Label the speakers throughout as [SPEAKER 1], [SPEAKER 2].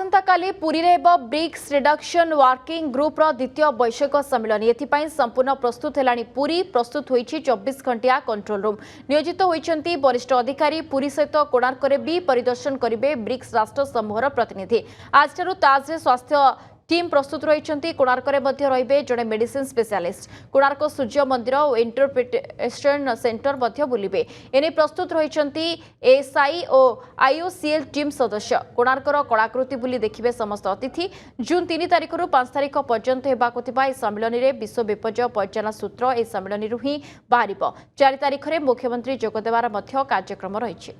[SPEAKER 1] आसंताकाली पुरी रे BRICS reduction working group द्वितीय वैश्विक सम्मेलन एथिपाई संपूर्ण प्रस्तुत है पुरी प्रस्तुत होईछि 24 घंटिया कंट्रोल रूम नियोजित होईछंती वरिष्ठ अधिकारी पुरी सहित कोणार्क भी परिदर्शन करेंगे ब्रिक्स राष्ट्र समूहर प्रतिनिधि आज ताज स्वास्थ्य टीम प्रस्तुत रही कोणार्क रे जड़े मेडिसिन स्पेशलिस्ट कोणार्क सूर्य मंदिर और इंटरप्रिटेशन सेंटर बुलिबे एने प्रस्तुत रही एएसआई और आईओसीएल टीम सदस्य कोणार्कर कलाकृति बुली देखिबे समस्त अतिथि जून 3 तारिख रु 5 तारिख पर्यंत हेबाकु थिबा ए सम्मेलन में विश्व विपर्य परिचालन सूत्र ए सम्मेलन ही बाहर 4 तारिख में मुख्यमंत्री जोगदेवार कार्यक्रम रही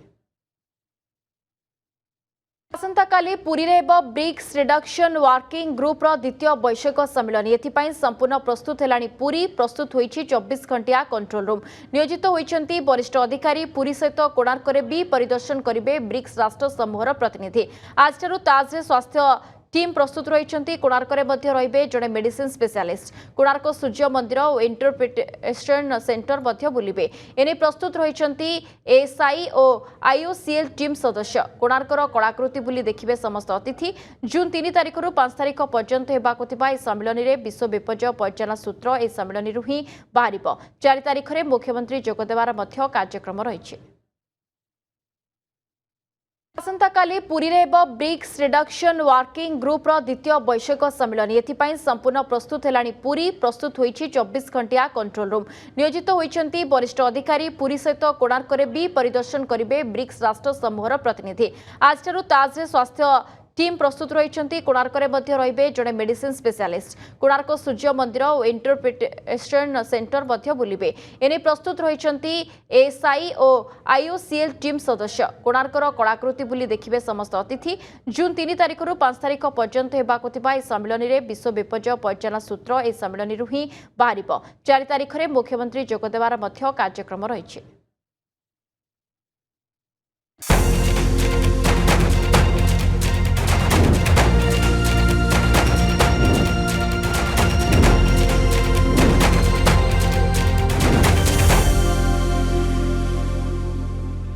[SPEAKER 1] आसंताकाली पुरी रे ब्रिक्स रिडक्शन वर्किंग ग्रुप द्वितीय वैश्विक सम्मेलन एथिपाई संपूर्ण प्रस्तुत है पुरी प्रस्तुत होईछि 24 घंटिया कंट्रोल रूम नियोजित होईछंती वरिष्ठ अधिकारी पुरी सहित कोणार्क भी परिदर्शन करेंगे ब्रिक्स राष्ट्र समूहर प्रतिनिधि आज ताज स्वास्थ्य टीम प्रस्तुत रही कोणार्क रे जड़े मेडिसिन स्पेशलिस्ट कोणार्क सूर्य मंदिर और इंटरप्रिटेशन सेंटर बुलिबे एने प्रस्तुत रही एएसआई और आईओसीएल टीम सदस्य कोणार्कर कलाकृति बुली देखिबे समस्त अतिथि जून 3 तारिख रु 5 तारिख पर्यंत हेबाकु थिबा ए सम्मेलन में विश्व विपर्य परिचालन सूत्र ए सम्मेलन ही बाहर 4 तारिख में मुख्यमंत्री जोगदेवार कार्यक्रम रही आसंताकाली पुरी रे ब्रिक्स रिडक्शन वर्किंग ग्रुप द्वितीय वैश्विक सम्मेलन एथिपाई संपूर्ण प्रस्तुत है पुरी प्रस्तुत होईछि 24 घंटिया कंट्रोल रूम नियोजित होईछंती वरिष्ठ अधिकारी पुरी सहित कोणार्क भी परिदर्शन करेंगे ब्रिक्स राष्ट्र समूहर प्रतिनिधि आज ताज स्वास्थ्य टीम प्रस्तुत रही कोणार्क रे जड़े मेडिसिन स्पेशलिस्ट कोणार्क सूर्य मंदिर और इंटरप्रिटेशन सेंटर बुलिबे एने प्रस्तुत रही एएसआई और आईओसीएल टीम सदस्य कोणार्कर कलाकृति बुली देखिबे समस्त अतिथि जून 3 तारिख रु 5 तारिख पर्यंत हेबाकु थिबा ए सम्मेलन में विश्व विपर्य परिचालन सूत्र ए सम्मेलन ही बाहर 4 तारिख में मुख्यमंत्री जोगदेवार कार्यक्रम रही